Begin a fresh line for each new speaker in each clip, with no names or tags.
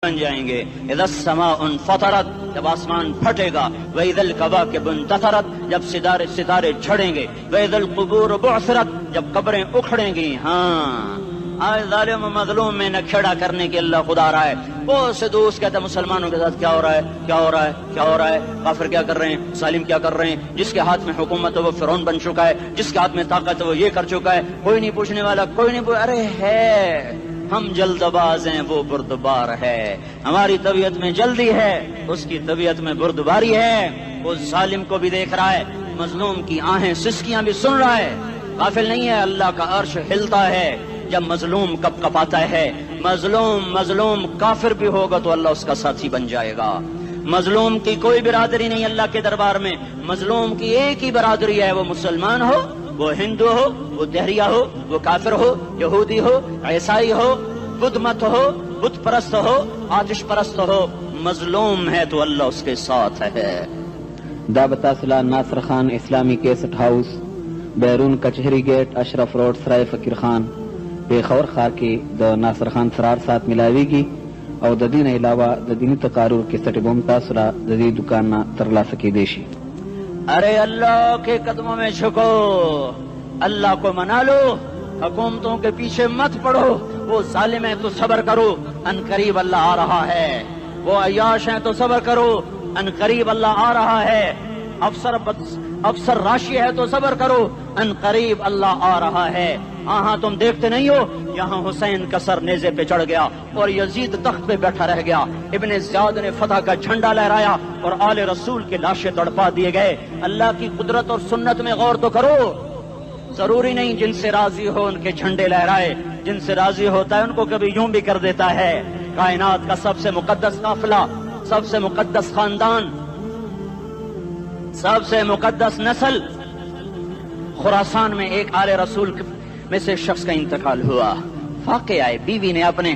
بن جائیں گے. اذا السماء انفطرت، جب آسمان پھٹے گا. واذا الكواكب انتثرت، جب ستارے جھڑیں گے. واذا القبور بعثرت، جب قبریں اکھڑیں گی. ہاں آج ظالم و مظلوم میں نکھیڑا کرنے کے اللہ خدا رہا ہے. بہت سے دوست کہتے ہیں مسلمانوں کے ساتھ کیا ہو رہا ہے، کیا ہو رہا ہے، کیا ہو رہا ہے، کافر کیا کر رہے ہیں، ظالم کیا کر رہے ہیں. جس کے ہاتھ میں حکومت ہے وہ فرعون بن چکا ہے، جس کے ہاتھ میں طاقت ہے وہ یہ کر چکا ہے. کوئی نہیں پوچھنے والا، کوئی نہیں ارے ہے ہم جلد باز ہیں، وہ بردبار ہے. ہماری طبیعت میں جلدی ہے، اس کی طبیعت میں بردباری ہے. وہ ظالم کو بھی دیکھ رہا ہے، مظلوم کی آہیں سسکیاں بھی سن رہا ہے. غافل نہیں ہے. اللہ کا عرش ہلتا ہے جب مظلوم کپ کپاتا ہے. مظلوم کافر بھی ہوگا تو اللہ اس کا ساتھی بن جائے گا. مظلوم کی کوئی برادری نہیں اللہ کے دربار میں. مظلوم کی ایک ہی برادری ہے، وہ مسلمان ہو، وہ ہندو ہو، وہ دہریہ ہو، وہ کافر ہو، یہودی ہو، عیسائی ہو، بدھ مت ہو، بت پرست ہو، آتش پرست ہو. مظلوم ہے تو اللہ اس کے ساتھ ہے.
دعوت صلاح ناصر خان اسلامی کیسٹ ہاؤس، بیرون کچہری گیٹ، اشرف روڈ، سرائے فقیر خان، پیښور ښار کې د ناصر خان سرار سات ملاویږي او د دې نه علاوه د دیني تقارر کیسټ به هم تاسو را د دې دکان نه ترلاسه کیدی شي.
ارے اللہ کے قدموں میں جھکو، اللہ کو منا لو، حکومتوں کے پیچھے مت پڑو. وہ ظالم ہے تو صبر کرو، ان قریب اللہ آ رہا ہے. وہ عیاش ہیں تو صبر کرو، ان قریب اللہ آ رہا ہے. افسر راشی ہے تو صبر کرو، ان قریب اللہ آ رہا ہے. ہاں تم دیکھتے نہیں ہو، یہاں حسین کا سر نیزے پہ چڑھ گیا اور یزید تخت پہ بیٹھا رہ گیا. ابن زیاد نے فتح کا جھنڈا لہرایا اور آل رسول کے لاشیں تڑپا دیے گئے. اللہ کی قدرت اور سنت میں غور تو کرو. ضروری نہیں جن سے راضی ہو ان کے جھنڈے لہرائے، جن سے راضی ہوتا ہے ان کو کبھی یوں بھی کر دیتا ہے. کائنات کا سب سے مقدس قافلہ، سب سے مقدس خاندان، سب سے مقدس نسل، خراسان میں ایک آل رسول میں سے شخص کا انتقال ہوا. فاقے آئے، بیوی نے اپنے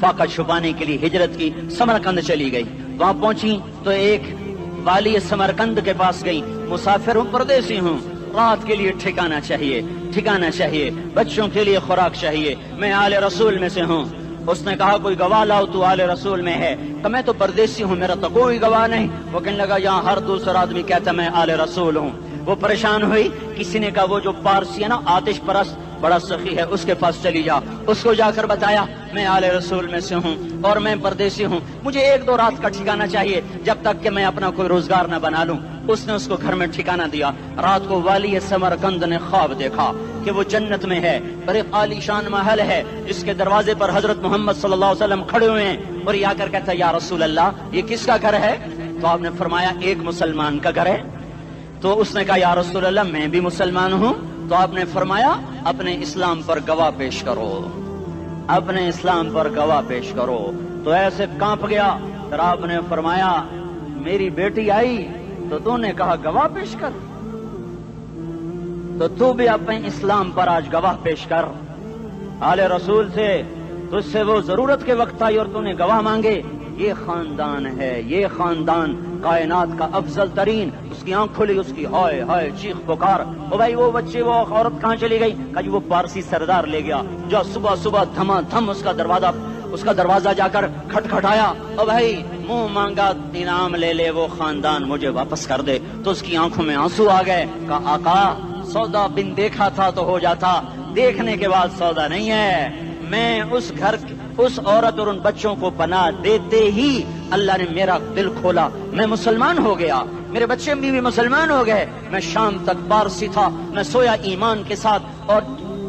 فاقہ چھپانے کے لیے ہجرت کی، سمرقند چلی گئی. وہاں پہنچی تو ایک والی سمرقند کے پاس گئی. مسافر ہوں، پردیسی ہوں، رات کے لیے ٹھکانا چاہیے، بچوں کے لیے خوراک چاہیے، میں آل رسول میں سے ہوں. اس نے کہا کوئی گواہ لاؤ، تو آل رسول میں ہے. کہ میں تو پردیسی ہوں، میرا تو کوئی گواہ نہیں. وہ کہنے لگا یہاں ہر دوسرا آدمی کہتا میں آل رسول ہوں. وہ پریشان ہوئی. کسی نے کہا وہ جو پارسی ہے نا آتش پرست بڑا سخی ہے، اس کے پاس چلی جا. اس کو جا کر بتایا میں آل رسول میں سے ہوں اور میں پردیسی ہوں، مجھے 1-2 رات کا ٹھکانہ چاہیے جب تک کہ میں اپنا کوئی روزگار نہ بنا لوں. اس نے اس کو گھر میں ٹھکانہ دیا. رات کو والی سمرقند نے خواب دیکھا کہ وہ جنت میں ہے اور ایک عالی شان محل ہے جس کے دروازے پر حضرت محمد صلی اللہ علیہ وسلم کھڑے ہوئے ہیں. اور یہ آ کر کہتا ہے یا رسول اللہ یہ کس کا گھر ہے؟ تو آپ نے فرمایا ایک مسلمان کا گھر ہے. تو اس نے کہا یا رسول اللہ میں بھی مسلمان ہوں. تو آپ نے فرمایا اپنے اسلام پر گواہ پیش کرو، اپنے اسلام پر گواہ پیش کرو. تو ایسے کانپ گیا. پھر آپ نے فرمایا میری بیٹی آئی تو تو نے کہا گواہ پیش کر، تو بھی اپنے اسلام پر آج گواہ پیش کر. آل رسول سے تجھ سے وہ ضرورت کے وقت آئی اور تو نے گواہ مانگے. یہ خاندان ہے، یہ خاندان کائنات کا افضل ترین. اس کی آنکھ کھلی، اس کی ہائے ہائے چیخ پکار. او بھائی وہ بچے وہ عورت کہاں چلی گئی؟ کہ وہ پارسی سردار لے گیا جو صبح دھما دھم اس کا دروازہ جا کر کھٹکھٹایا. او بھائی منہ مانگا انعام لے لے، وہ خاندان مجھے واپس کر دے. تو اس کی آنکھوں میں آنسو آ گئے. کہا آقا سودا بن دیکھا تھا تو ہو جاتا، دیکھنے کے بعد سودا نہیں ہے. میں اس عورت اور ان بچوں کو پناہ دیتے ہی اللہ نے میرا دل کھولا، میں مسلمان ہو گیا، میرے بچے بھی مسلمان ہو گئے. میں شام تک پارسی تھا، میں سویا ایمان کے ساتھ. اور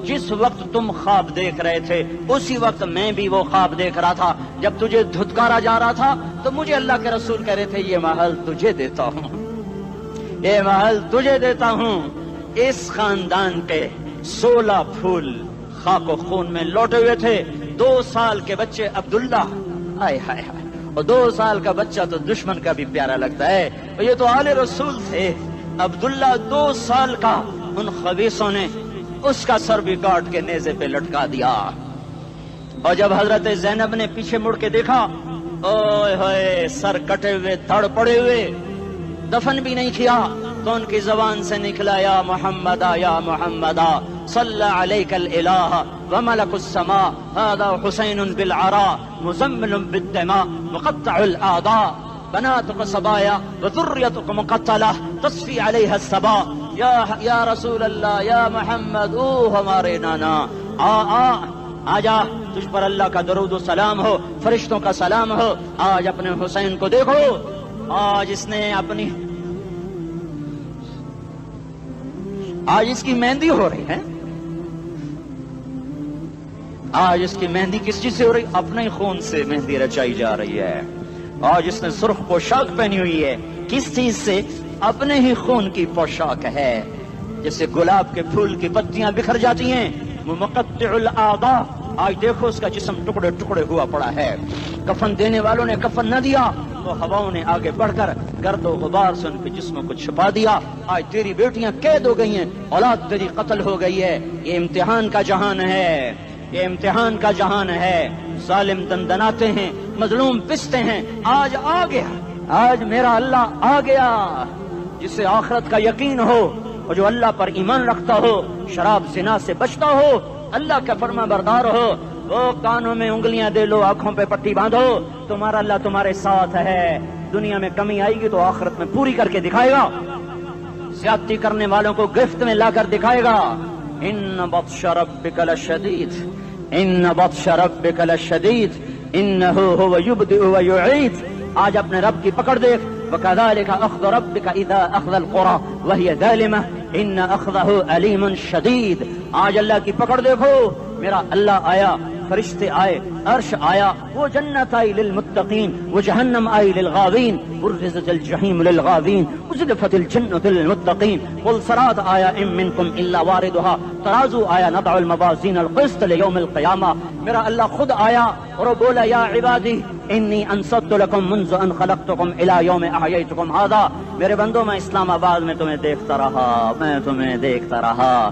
جس وقت تم خواب دیکھ رہے تھے اسی وقت میں بھی وہ خواب دیکھ رہا تھا. جب تجھے دھتکارا جا رہا تھا تو مجھے اللہ کے رسول کہہ رہے تھے یہ محل تجھے دیتا ہوں، یہ محل تجھے دیتا ہوں. اس خاندان کے 16 پھول خاک و خون میں لوٹے ہوئے تھے. 2 سال کے بچے عبداللہ، ہائے ہائے ہائے، اور 2 سال کا بچہ تو دشمن کا بھی پیارا لگتا ہے. اور یہ تو آل رسول تھے. عبداللہ 2 سال کا، ان خبیثوں نے اس کا سر بھی کاٹ کے نیزے پہ لٹکا دیا. اور جب حضرت زینب نے پیچھے مڑ کے دیکھا، اوئے ہوئے سر کٹے ہوئے، دھڑ پڑے ہوئے، دفن بھی نہیں کیا. تو ان کی زبان سے نکلا یا محمد یا محمد. صلى عليك الإله وملك السماء هذا حسين بالعراء مزمل بالدماء مقطع الأعضاء بناتك صبايا وذريتك مقتلة تصفي عليها الصبا یا رسول اللہ یا محمد او ہمارے نانا آ جا تجھ پر اللہ کا درود و سلام ہو فرشتوں کا سلام ہو آج اپنے حسین کو دیکھو آج اس نے اپنی آج اس کی مہندی ہو رہی ہے آج اس کی مہندی کس چیز سے ہو رہی اپنے خون سے مہندی رچائی جا رہی ہے آج اس نے سرخ پوشاک پہنی ہوئی ہے کس چیز سے اپنے ہی خون کی پوشاک ہے جیسے گلاب کے پھول کی پتیاں بکھر جاتی ہیں وہ مقطع الاعضاء آج دیکھو اس کا جسم ٹکڑے ٹکڑے ہوا پڑا ہے کفن دینے والوں نے کفن نہ دیا تو ہواؤں نے آگے بڑھ کر گرد و غبار سے ان کے جسموں کو چھپا دیا آج تیری بیٹیاں قید ہو گئی ہیں اولاد تیری قتل ہو گئی ہے یہ امتحان کا جہان ہے یہ امتحان کا جہان ہے ظالم دندناتے ہیں مظلوم پستے ہیں آج آ گیا آج میرا اللہ آ گیا جسے آخرت کا یقین ہو اور جو اللہ پر ایمان رکھتا ہو شراب زنا سے بچتا ہو اللہ کا فرما بردار ہو وہ کانوں میں انگلیاں دے لو آنکھوں پہ پٹی باندھو تمہارا اللہ تمہارے ساتھ ہے دنیا میں کمی آئے گی تو آخرت میں پوری کر کے دکھائے گا زیادتی کرنے والوں کو گرفت میں لا کر دکھائے گا ان بطش ربک لشدید ان بطش ربک لشدید انہ هو یبدئ ویعید آج اپنے رب کی پکڑ دیکھ وَكَذَلِكَ أَخْذُ رَبِّكَ إِذَا أَخْذَ الْقُرَى وَهِيَ ظَالِمَةٌ إِنَّ أَخْذَهُ أَلِيمٌ شَدِيدٌ آج اللہ کی پکڑ دیکھو میرا اللہ آیا فرشتے آئے عرش آیا وہ جنت آئی للمتقین وہ جہنم آئی للغاوین برزت الجحیم للغاوین ازلفت الجنت للمتقین قل صراط آیا ام منکم الا واردها ترازو آیا نضع الموازین القسط لیوم القیامہ میرا اللہ خود آیا اور وہ بولا یا عبادی انی انصت لکم منذ ان خلقتکم الى یوم احییتکم هذا میرے بندوں میں اسلام آباد میں تمہیں دیکھتا رہا میں تمہیں دیکھتا رہا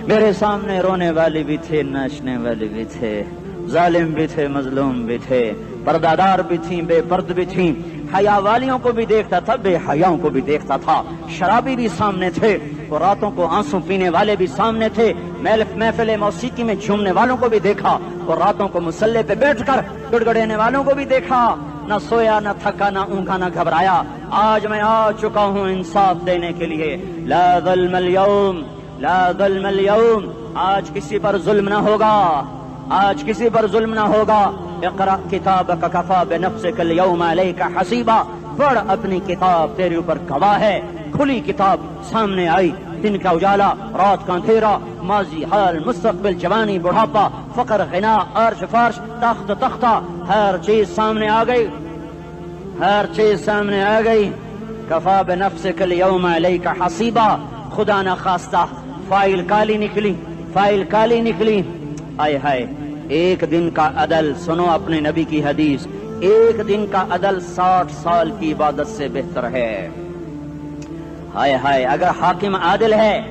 میرے سامنے رونے والے بھی تھے ناچنے والے بھی تھے ظالم بھی تھے مظلوم بھی تھے پردادار بھی تھیں بے پرد بھی تھیں حیا والیوں کو بھی دیکھتا تھا بے حیاؤں کو بھی دیکھتا تھا شرابی بھی سامنے تھے اور راتوں کو آنسو پینے والے بھی سامنے تھے محفل موسیقی میں جھومنے والوں کو بھی دیکھا اور راتوں کو مسلح پہ بیٹھ کر گڑگڑانے والوں کو بھی دیکھا نہ سویا نہ تھکا نہ اونگا نہ گھبرایا آج میں آ چکا ہوں انصاف دینے کے لیے لا ظلم اليوم لا ظلم اليوم آج کسی پر ظلم نہ ہوگا آج کسی پر ظلم نہ ہوگا اقرأ کتابک کفا بنفسک اليوم علیک حسیبا پڑھ اپنی کتاب تیرے اوپر گواہ ہے کھلی کتاب سامنے آئی دن کا اجالا رات کا اندھیرا ماضی حال مستقبل جوانی بڑھاپا فقر غنا عرش فرش تخت تختہ ہر چیز سامنے آ گئی ہر چیز سامنے آ گئی کفا بنفسک اليوم علیک حسیبا خدا نہ خواستہ فائل کالی نکلی آئے ہائے ایک دن کا عدل سنو اپنے نبی کی حدیث ایک دن کا عدل 60 سال کی عبادت سے بہتر ہے ہائے ہائے اگر حاکم عادل ہے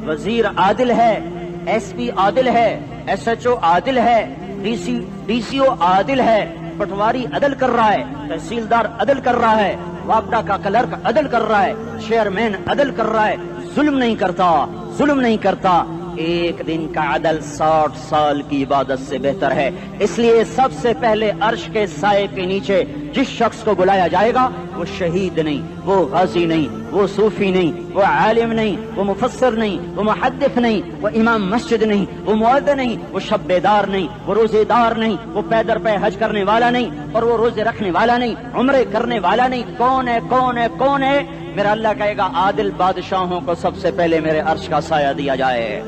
وزیر عادل ہے ایس پی عادل ہے ایس ایچ او عادل ہے ڈی سی او عادل ہے پٹواری عدل کر رہا ہے تحصیلدار عدل کر رہا ہے وابڈا کا کلرک عدل کر رہا ہے چیئرمین عدل کر رہا ہے ظلم نہیں کرتا ایک دن کا عدل 60 سال کی عبادت سے بہتر ہے اس لیے سب سے پہلے عرش کے سائے کے نیچے جس شخص کو بلایا جائے گا وہ شہید نہیں وہ غازی نہیں وہ صوفی نہیں وہ عالم نہیں وہ مفسر نہیں وہ محدث نہیں وہ امام مسجد نہیں وہ مؤذن نہیں وہ شب بیدار نہیں وہ روزے دار نہیں وہ پیدر پہ حج کرنے والا نہیں اور وہ روزے رکھنے والا نہیں عمرے کرنے والا نہیں کون ہے میرا اللہ کہے گا عادل بادشاہوں کو سب سے پہلے میرے عرش کا سایہ دیا جائے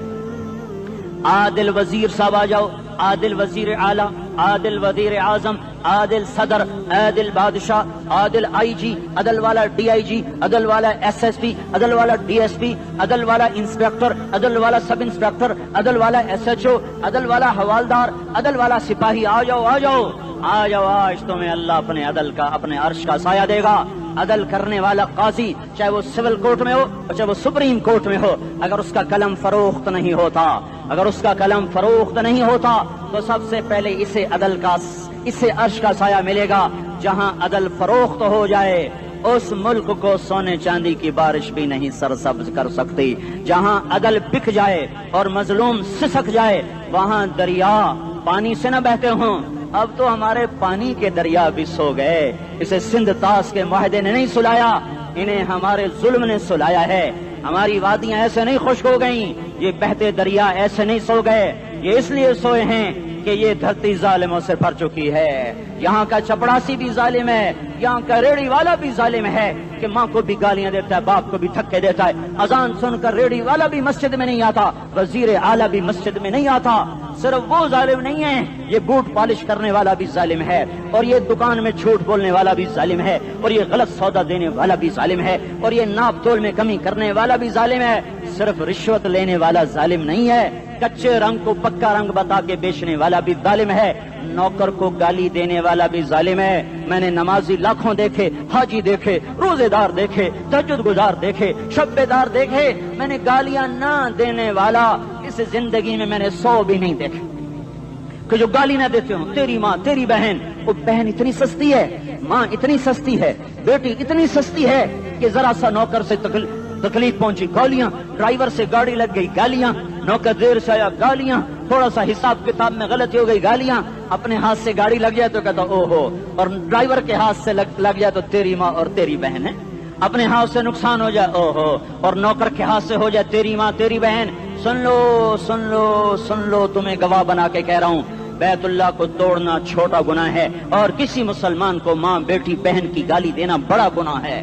عادل وزیر صاحب آ جاؤ عادل وزیر اعلیٰ عادل وزیر اعظم عادل صدر عادل بادشاہ عادل آئی جی عدل والا ڈی آئی جی عدل والا ایس ایس پی عدل والا ڈی ایس پی عدل والا انسپیکٹر عدل والا سب انسپیکٹر عدل والا ایس ایچ او عدل والا حوالدار عدل والا سپاہی آ جاؤ آج تمہیں اللہ اپنے عدل کا اپنے عرش کا سایہ دے گا عدل کرنے والا قاضی چاہے وہ سول کورٹ میں ہو اور چاہے وہ سپریم کورٹ میں ہو اگر اس کا قلم فروخت نہیں ہوتا تو سب سے پہلے اسے عرش کا سایہ ملے گا جہاں عدل فروخت ہو جائے اس ملک کو سونے چاندی کی بارش بھی نہیں سرسبز کر سکتی. جہاں عدل بک جائے اور مظلوم سسک جائے وہاں دریا پانی سے نہ بہتے ہوں. اب تو ہمارے پانی کے دریا بھی سو گئے. اسے سندھ طاس کے معاہدے نے نہیں سلایا, انہیں ہمارے ظلم نے سلایا ہے. ہماری وادیاں ایسے نہیں خشک ہو گئیں, یہ بہتے دریا ایسے نہیں سو گئے. یہ اس لیے سوئے ہیں کہ یہ دھرتی ظالموں سے بھر چکی ہے. یہاں کا چپڑاسی بھی ظالم ہے, یہاں کا ریڑھی والا بھی ظالم ہے کہ ماں کو بھی گالیاں دیتا ہے, باپ کو بھی دھکے دیتا ہے. اذان سن کر ریڑھی والا بھی مسجد میں نہیں آتا, وزیر اعلیٰ بھی مسجد میں نہیں آتا. صرف وہ ظالم نہیں ہے, یہ بوٹ پالش کرنے والا بھی ظالم ہے, اور یہ دکان میں جھوٹ بولنے والا بھی ظالم ہے, اور یہ غلط سودا دینے والا بھی ظالم ہے, اور یہ ناپ تول میں کمی کرنے والا بھی ظالم ہے. صرف رشوت لینے والا ظالم نہیں ہے, کچے رنگ کو پکا رنگ بتا کے بیچنے والا بھی ظالم ہے, نوکر کو گالی دینے والا بھی ظالم ہے. میں نے نمازی لاکھوں دیکھے, حاجی دیکھے, روزے دار دیکھے, تہجد گزار دیکھے, شب بیدار دیکھے. میں نے گالیاں نہ دینے والا اس زندگی میں نے 100 بھی نہیں دیکھے کہ جو گالی نہ دیتے ہوں. تیری ماں, تیری بہن, وہ بہن اتنی سستی ہے, ماں اتنی سستی ہے, بیٹی اتنی سستی ہے کہ ذرا سا نوکر سے تکلیف پہنچی گالیاں, ڈرائیور سے گاڑی لگ گئی گالیاں, نوکر دیر سے آیا گالیاں, تھوڑا سا حساب کتاب میں غلطی ہو گئی گالیاں. اپنے ہاتھ سے گاڑی لگ جائے تو کہتا او ہو, اور ڈرائیور کے ہاتھ سے لگ جائے تو تیری ماں اور تیری بہن ہے. اپنے ہاتھ سے نقصان ہو جائے او ہو, اور نوکر کے ہاتھ سے ہو جائے تیری ماں تیری بہن. سن لو سن لو سن لو, تمہیں گواہ بنا کے کہہ رہا ہوں, بیت اللہ کو توڑنا چھوٹا گناہ ہے, اور کسی مسلمان کو ماں بیٹی بہن کی گالی دینا بڑا گناہ ہے.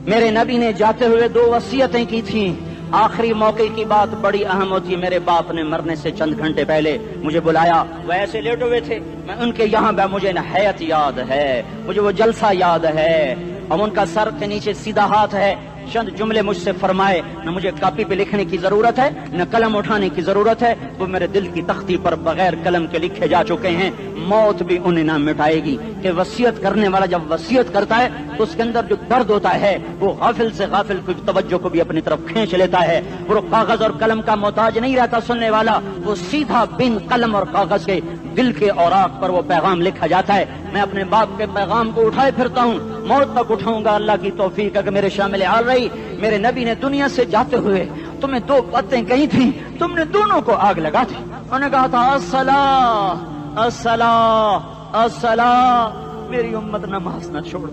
میرے نبی نے جاتے ہوئے 2 وصیتیں کی تھیں. آخری موقع کی بات بڑی اہم ہوتی ہے. میرے باپ نے مرنے سے چند گھنٹے پہلے مجھے بلایا, وہ ایسے لیٹے ہوئے تھے, میں ان کے یہاں مجھے نہایت یاد ہے, مجھے وہ جلسہ یاد ہے. اب ان کا سر کے نیچے سیدھا ہاتھ ہے. چند جملے مجھ سے فرمائے, نہ مجھے کاپی پہ لکھنے کی ضرورت ہے نہ قلم اٹھانے کی ضرورت ہے, وہ میرے دل کی تختی پر بغیر قلم کے لکھے جا چکے ہیں. موت بھی انہیں نہ مٹائے گی کہ وصیت کرنے والا جب وصیت کرتا ہے تو اس کے اندر جو درد ہوتا ہے وہ غافل سے غافل کی توجہ کو بھی اپنی طرف کھینچ لیتا ہے. وہ کاغذ اور قلم کا محتاج نہیں رہتا سننے والا, وہ سیدھا بن قلم اور کاغذ کے دل کے اوراق پر وہ پیغام لکھا جاتا ہے. میں اپنے باپ کے پیغام کو اٹھائے پھرتا ہوں, موت تک اٹھاؤں گا, اللہ کی توفیق اگر میرے شامل حال رہی. میرے نبی نے دنیا سے جاتے ہوئے تمہیں 2 باتیں کہی تھیں, تم نے دونوں کو آگ لگا دی. انہوں نے کہا تھا الصلاۃ الصلاۃ الصلاۃ, میری امت نماز نہ چھوڑ.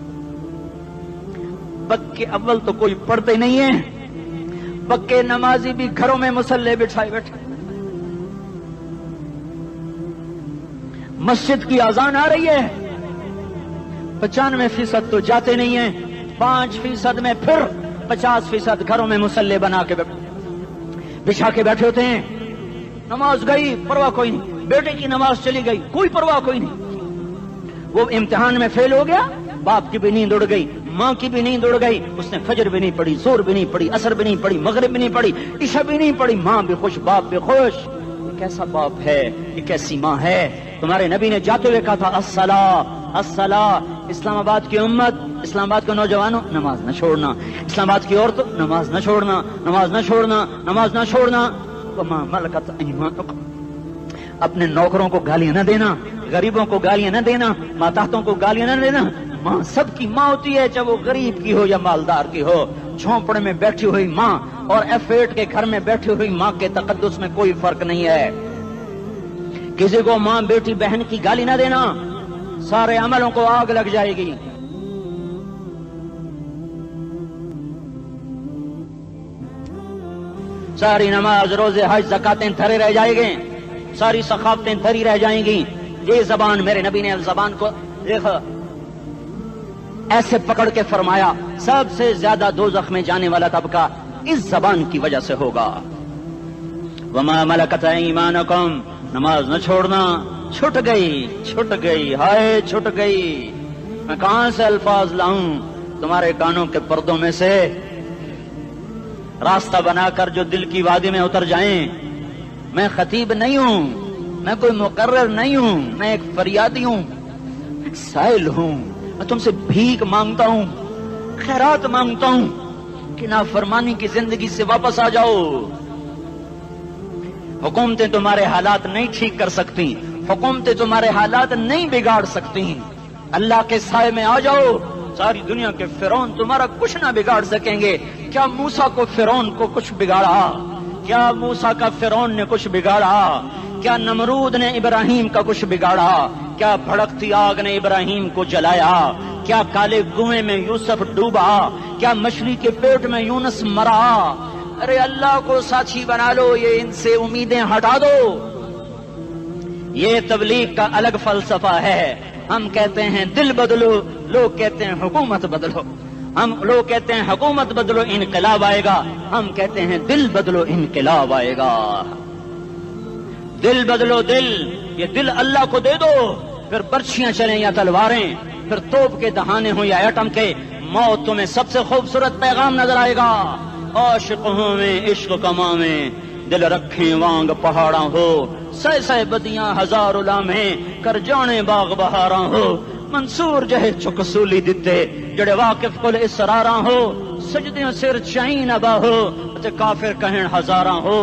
پکے اول تو کوئی پڑھتے نہیں ہیں, پکے نمازی بھی گھروں میں مصلے بٹھائے بیٹھے. مسجد کی اذان آ رہی ہے, 95% تو جاتے نہیں ہیں, 5% میں پھر 50% گھروں میں مصلے بنا کے بچھا کے بیٹھے ہوتے ہیں. نماز گئی پرواہ کوئی نہیں, بیٹے کی نماز چلی گئی کوئی پرواہ کوئی نہیں. وہ امتحان میں فیل ہو گیا, باپ کی بھی نیند اڑ گئی, ماں کی بھی نیند اڑ گئی, اس نے فجر بھی نہیں پڑھی, زور بھی نہیں پڑھی, عصر بھی نہیں پڑھی, مغرب بھی نہیں پڑھی, عشاء بھی نہیں پڑھی. ماں بھی خوش, باپ بھی خوش. یہ کیسا باپ ہے, یہ کیسی ماں ہے. تمہارے نبی نے جاتے ہوئے کہا تھا الصلاۃ الصلاۃ. اسلام آباد کی امت, اسلام آباد کے نوجوانوں, نماز نہ چھوڑنا. اسلام آباد کی عورتوں, نماز نہ چھوڑنا, نماز نہ چھوڑنا, نماز نہ چھوڑنا. وما ملکت ایمانکم, اپنے نوکروں کو گالیاں نہ دینا, غریبوں کو گالیاں نہ دینا, ماتحتوں کو گالیاں نہ دینا. ماں سب کی ماں ہوتی ہے, چاہے وہ غریب کی ہو یا مالدار کی ہو. جھونپڑے میں بیٹھی ہوئی ماں اور F8 کے گھر میں بیٹھی ہوئی ماں کے تقدس میں کوئی فرق نہیں ہے. کسی کو ماں بیٹی بہن کی گالی نہ دینا, سارے عملوں کو آگ لگ جائے گی. ساری نماز, روزے, حج, زکاتیں دھرے رہ جائیں گے, ساری ثقافتیں دھری رہ جائیں گی. یہ زبان, میرے نبی نے زبان کو دیکھا ایسے پکڑ کے فرمایا سب سے زیادہ دوزخ میں جانے والا طبقہ اس زبان کی وجہ سے ہوگا. وما ملکت ایمانکم, نماز نہ چھوڑنا. چھٹ گئی ہائے چھٹ گئی. میں کہاں سے الفاظ لاؤں تمہارے کانوں کے پردوں میں سے, راستہ بنا کر جو دل کی وادی میں اتر جائیں. میں خطیب نہیں ہوں, میں کوئی مقرر نہیں ہوں, میں ایک فریادی ہوں, ایک سائل ہوں. میں تم سے بھیک مانگتا ہوں, خیرات مانگتا ہوں کہ نافرمانی کی زندگی سے واپس آ جاؤ. حکومتیں تمہارے حالات نہیں ٹھیک کر سکتی, حکومتیں تمہارے حالات نہیں بگاڑ سکتی. اللہ کے سائے میں آ جاؤ, ساری دنیا کے فرعون تمہارا کچھ نہ بگاڑ سکیں گے۔ کیا موسیٰ کو فرعون کو کچھ بگاڑا؟ کیا موسیٰ کا فرعون نے کچھ بگاڑا؟ کیا نمرود نے ابراہیم کا کچھ بگاڑا؟ کیا بھڑکتی آگ نے ابراہیم کو جلایا؟ کیا کالے کنویں میں یوسف ڈوبا؟ کیا مچھلی کے پیٹ میں یونس مرا؟ ارے اللہ کو ساتھی بنا لو، یہ ان سے امیدیں ہٹا دو۔ یہ تبلیغ کا الگ فلسفہ ہے۔ ہم کہتے ہیں دل بدلو، لوگ کہتے ہیں حکومت بدلو۔ لوگ کہتے ہیں حکومت بدلو انقلاب آئے گا، ہم کہتے ہیں دل بدلو انقلاب آئے گا۔ دل بدلو، دل، یہ دل اللہ کو دے دو، پھر برچیاں چلیں یا تلواریں، پھر توپ کے دہانے ہوں یا ایٹم کے، موت تمہیں سب سے خوبصورت پیغام نظر آئے گا۔ عاشقوں میں عشق کما میں دل رکھیں وانگ پہاڑاں ہو، سہ سہ بدیاں ہزار لامہیں کر جانے باغ بہاراں ہو، منصور جہے چکسولی دتے جڑے واقف کل اسراراں ہو، سجدیوں سر چائیں نبا ہو تے کافر کہیں ہزاراں ہو۔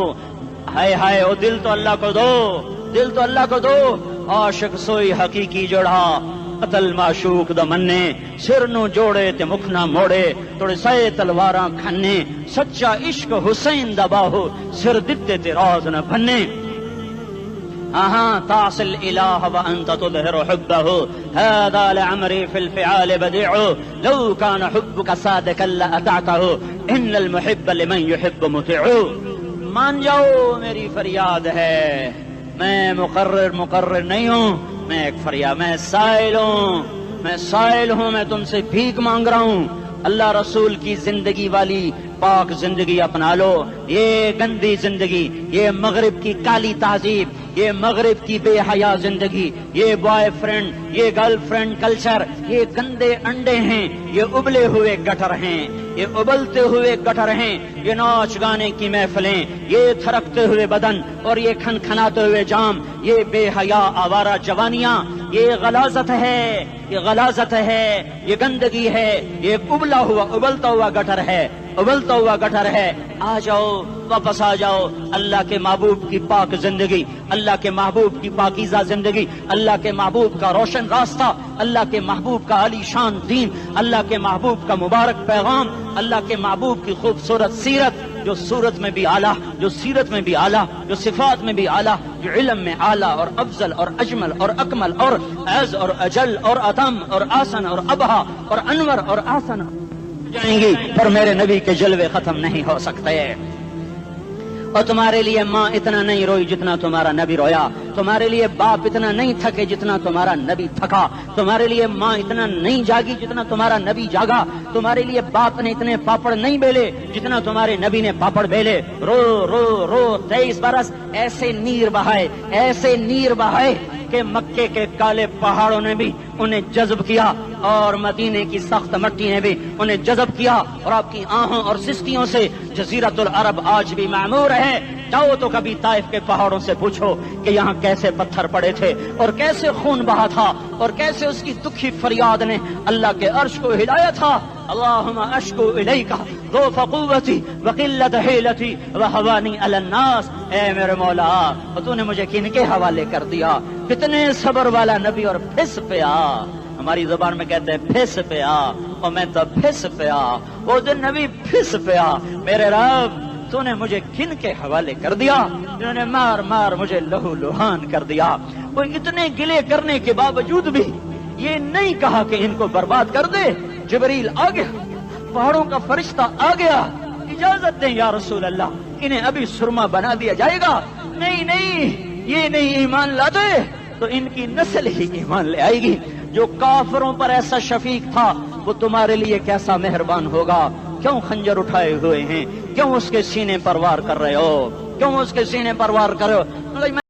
ہائے ہائے او دل تو اللہ کو دو، دل تو اللہ کو دو۔ عاشق سوئی حقیقی جوڑا قتل معشوق دا مننے، سر نو جوڑے تے مکھ نہ موڑے، توڑے سائے تلواراں کھنے، سچا عشق حسین دا باہو سر دتے تے راز نہ بھنے۔ تعصي الإله وأنت تظهر حبه، هذا لعمري في الفعال بديع، لو كان حبك صادقا لأطعته، إن المحب لمن يحب مطيع۔ مان جاؤ میری فریاد ہے، میں مقرر نہیں ہوں، میں ایک فریاد، میں سائل ہوں، میں تم سے بھیک مانگ رہا ہوں۔ اللہ رسول کی زندگی والی پاک زندگی اپنا لو۔ یہ گندی زندگی، یہ مغرب کی کالی تہذیب، یہ مغرب کی بے حیا زندگی، یہ بوائے فرینڈ، یہ گرل فرینڈ کلچر، یہ گندے انڈے ہیں، یہ ابلے ہوئے گٹر ہیں، یہ ابلتے ہوئے گٹر ہیں، یہ ناچ گانے کی محفلیں، یہ تھرکتے ہوئے بدن اور یہ کھنکھناتے ہوئے جام، یہ بے حیا آوارہ جوانیاں، یہ غلاظت ہے، یہ غلاظت ہے، یہ گندگی ہے، یہ ابلتا ہوا گٹر ہے، ابلتا ہوا گٹر ہے۔ آ جاؤ، واپس آ جاؤ اللہ کے محبوب کی پاک زندگی، اللہ کے محبوب کی پاکیزہ زندگی، اللہ کے محبوب کا روشن راستہ، اللہ کے محبوب کا علی شان دین، اللہ کے محبوب کا مبارک پیغام، اللہ کے محبوب کی خوبصورت سیرت، جو صورت میں بھی اعلیٰ، جو سیرت میں بھی اعلیٰ، جو صفات میں بھی اعلیٰ، جو علم میں اعلیٰ اور افضل اور اجمل اور اکمل اور اعز اور اجل اور اتم اور آسن اور ابہا اور انور اور آسن جائیں گی، پر میرے نبی کے جلوے ختم نہیں ہو سکتے۔ اور تمہارے لیے ماں اتنا نہیں روئی جتنا تمہارا نبی رویا، تمہارے لیے باپ اتنا نہیں تھکے جتنا تمہارا نبی تھکا، تمہارے لیے ماں اتنا نہیں جاگی جتنا تمہارا نبی جاگا، تمہارے لیے باپ نے اتنے پاپڑ نہیں بیلے جتنا تمہارے نبی نے پاپڑ بیلے۔ رو رو رو 23 برس ایسے نیر بہائے کہ مکے کے کالے پہاڑوں نے بھی انہیں جذب کیا اور مدینے کی سخت مٹی نے بھی انہیں جذب کیا، اور آپ کی آہوں اور سسکیوں سے جزیرت العرب آج بھی معمور ہے۔ جاؤ تو کبھی طائف کے پہاڑوں سے پوچھو کہ یہاں کیسے پتھر پڑے تھے اور کیسے خون بہا تھا اور کیسے اس کی دکھی فریاد نے اللہ کے عرش کو ہلایا تھا۔ اللہم اشکو الیکا ضعف قوتی وقلت حیلتی وہوانی علی الناس۔ اے میرے مولا، تو نے مجھے کن کے حوالے کر دیا؟ کتنے صبر والا نبی، اور پھس پیا، ہماری زبان میں کہتے ہیں پھس پیا، اور میں تو پھس پیا، وہ دن نبی پھس پیا۔ میرے رب، تو نے مجھے کن کے حوالے کر دیا جنہوں نے مار مار مجھے لہو لہان کر دیا؟ وہ اتنے گلے کرنے کے باوجود بھی یہ نہیں کہا کہ ان کو برباد کر دے۔ جبریل آ گیا، پہاڑوں کا فرشتہ آ گیا، اجازت دیں یا رسول اللہ، انہیں ابھی سرما بنا دیا جائے گا۔ نہیں، یہ نہیں ایمان لاتے تو ان کی نسل ہی ایمان لے آئے گی۔ جو کافروں پر ایسا شفیق تھا وہ تمہارے لیے کیسا مہربان ہوگا۔ کیوں خنجر اٹھائے ہوئے ہیں؟ کیوں اس کے سینے پر وار کر رہے ہو؟